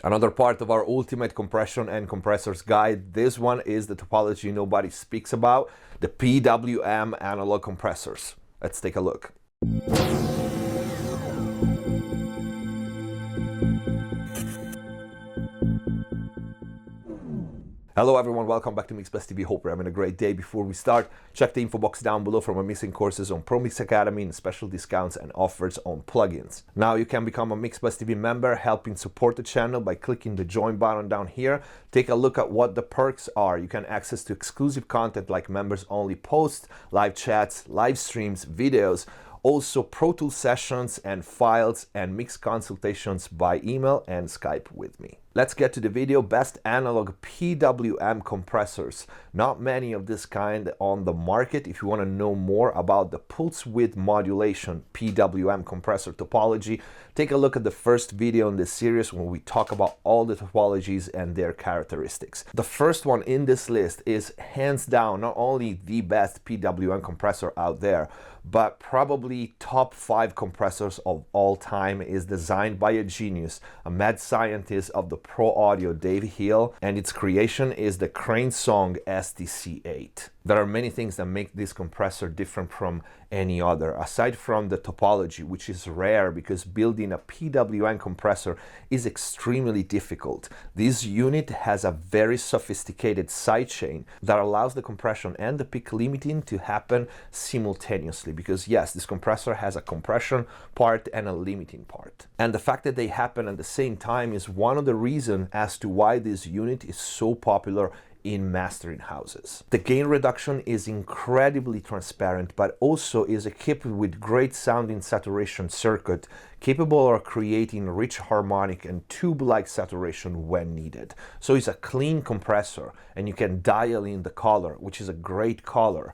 Another part of our ultimate compression and compressors guide, this one is the topology nobody speaks about, the PWM analog compressors. Let's take a look. Hello everyone, welcome back to MixbusTv. Hope you're having a great day. Before we start, check the info box down below for my mixing courses on Pro Mix Academy and special discounts and offers on plugins. Now you can become a MixbusTv member, helping support the channel by clicking the join button down here. Take a look at what the perks are. You can access to exclusive content like members only posts, live chats, live streams, videos, also Pro Tools sessions and files and mix consultations by email and Skype with me. Let's get to the video. Best analog PWM compressors. Not many of this kind on the market. If you want to know more about the pulse width modulation PWM compressor topology, take a look at the first video in this series when we talk about all the topologies and their characteristics. The first one in this list is hands down not only the best PWM compressor out there, but probably top 5 compressors of all time. Is designed by a genius, a mad scientist of the Pro Audio, Dave Hill, and its creation is the Crane Song SDC8. There are many things that make this compressor different from any other, aside from the topology, which is rare because building a PWM compressor is extremely difficult. This unit has a very sophisticated sidechain that allows the compression and the peak limiting to happen simultaneously, because yes, this compressor has a compression part and a limiting part. And the fact that they happen at the same time is one of the reasons as to why this unit is so popular in mastering houses. The gain reduction is incredibly transparent, but also is equipped with great sounding saturation circuit, capable of creating rich harmonic and tube-like saturation when needed. So it's a clean compressor, and you can dial in the color, which is a great color,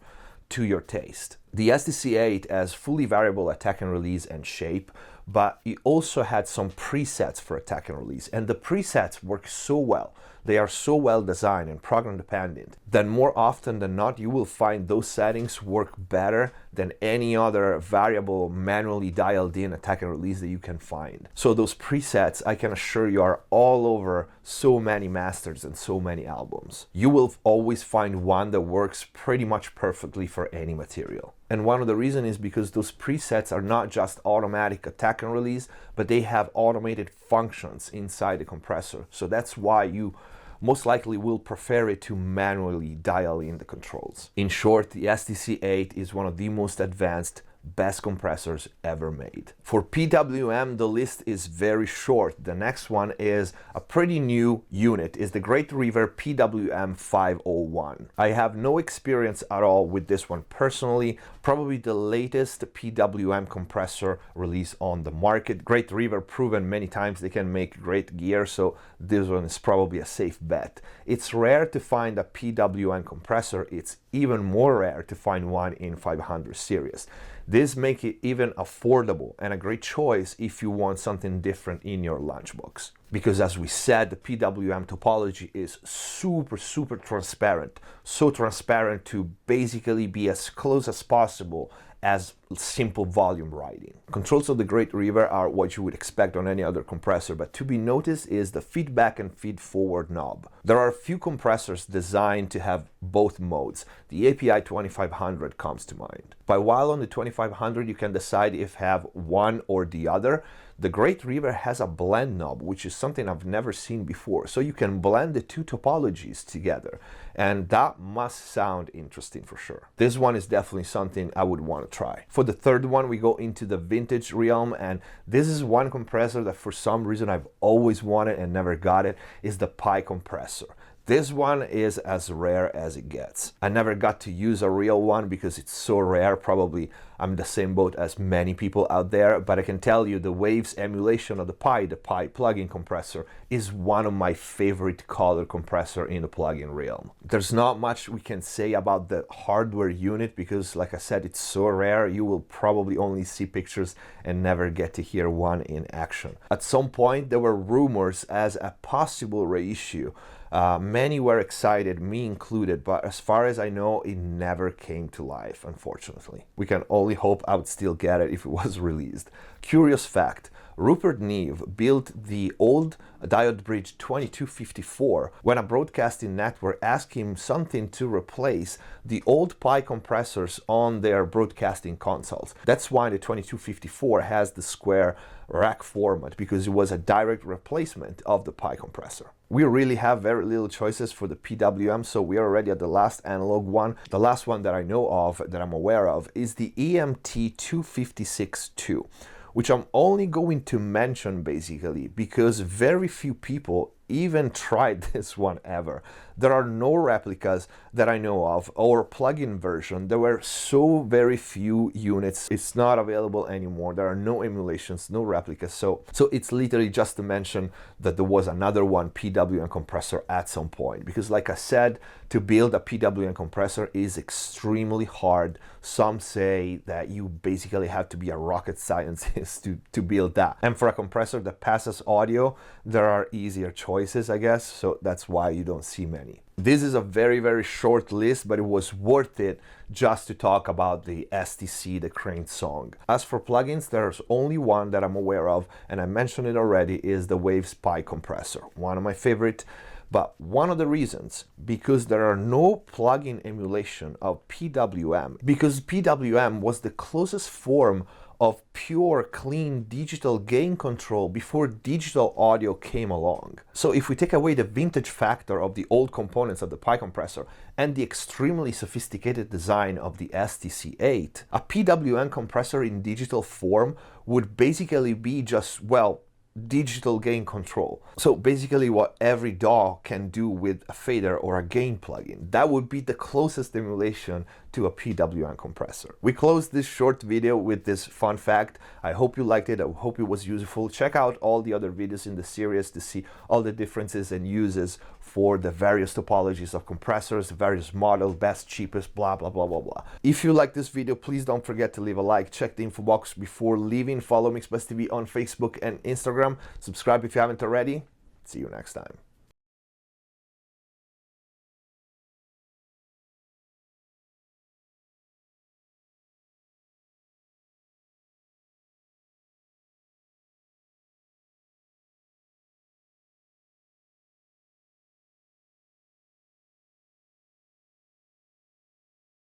to your taste. The SDC8 has fully variable attack and release and shape, but it also had some presets for attack and release, and the presets work so well. They are so well designed and program dependent that more often than not you will find those settings work better than any other variable manually dialed in attack and release that you can find. So those presets, I can assure you, are all over so many masters and so many albums. You will always find one that works pretty much perfectly for any material. And one of the reasons is because those presets are not just automatic attack and release, but they have automated functions inside the compressor. So that's why you most likely will prefer it to manually dial in the controls. In short, the SDC8 is one of the most advanced, best compressors ever made. For PWM, the list is very short. The next one is a pretty new unit, is the Great River PWM 501. I have no experience at all with this one personally, probably the latest PWM compressor release on the market. Great River proven many times they can make great gear, so this one is probably a safe bet. It's rare to find a PWM compressor. It's even more rare to find one in 500 series. This makes it even affordable and a great choice if you want something different in your lunchbox. Because as we said, the PWM topology is super transparent. So transparent to basically be as close as possible as simple volume writing. Controls of the Great River are what you would expect on any other compressor, but to be noticed is the feedback and feed forward knob. There are a few compressors designed to have both modes. The API 2500 comes to mind. But while on the 2500 you can decide if have one or the other, the Great River has a blend knob, which is something I've never seen before. So you can blend the two topologies together, and that must sound interesting for sure. This one is definitely something I would want to try. For the third one, we go into the vintage realm, and this is one compressor that for some reason I've always wanted and never got it, is the Pi compressor. This one is as rare as it gets. I never got to use a real one because it's so rare. Probably I'm the same boat as many people out there, but I can tell you the Waves emulation of the Pi plugin compressor, is one of my favorite color compressor in the plugin realm. There's not much we can say about the hardware unit because, like I said, it's so rare. You will probably only see pictures and never get to hear one in action. At some point, there were rumors as a possible reissue. Many were excited, me included, but as far as I know, it never came to life, unfortunately. We can only hope I would still get it if it was released. Curious fact, Rupert Neve built the old diode bridge 2254 when a broadcasting network asked him something to replace the old Pi compressors on their broadcasting consoles. That's why the 2254 has the square rack format, because it was a direct replacement of the Pi compressor. We really have very little choices for the PWM, so we are already at the last analog one. The last one that I know of, that I'm aware of, is the EMT256-2, which I'm only going to mention basically because very few people even tried this one ever. There are no replicas that I know of, or plug-in version. There were so very few units. It's not available anymore. There are no emulations, no replicas. So it's literally just to mention that there was another one PWM compressor at some point. Because like I said, to build a PWM compressor is extremely hard. Some say that you basically have to be a rocket scientist to build that. And for a compressor that passes audio, there are easier choices, I guess. So that's why you don't see many. This is a very, very short list, but it was worth it just to talk about the STC, the Crane song. As for plugins, there's only one that I'm aware of, and I mentioned it already, is the Waves Pi compressor. One of my favorite, but one of the reasons, because there are no plugin emulation of PWM, because PWM was the closest form of pure, clean digital gain control before digital audio came along. So if we take away the vintage factor of the old components of the Pi compressor and the extremely sophisticated design of the STC8, a PWM compressor in digital form would basically be just, well, digital gain control. So basically what every DAW can do with a fader or a gain plugin. That would be the closest emulation to a PWM compressor. We closed this short video with this fun fact. I hope you liked it. I hope it was useful. Check out all the other videos in the series to see all the differences and uses for the various topologies of compressors, the various models, best, cheapest, blah, blah, blah, blah, blah. If you like this video, please don't forget to leave a like. Check the info box before leaving. Follow MixbusTv on Facebook and Instagram. Subscribe if you haven't already. See you next time.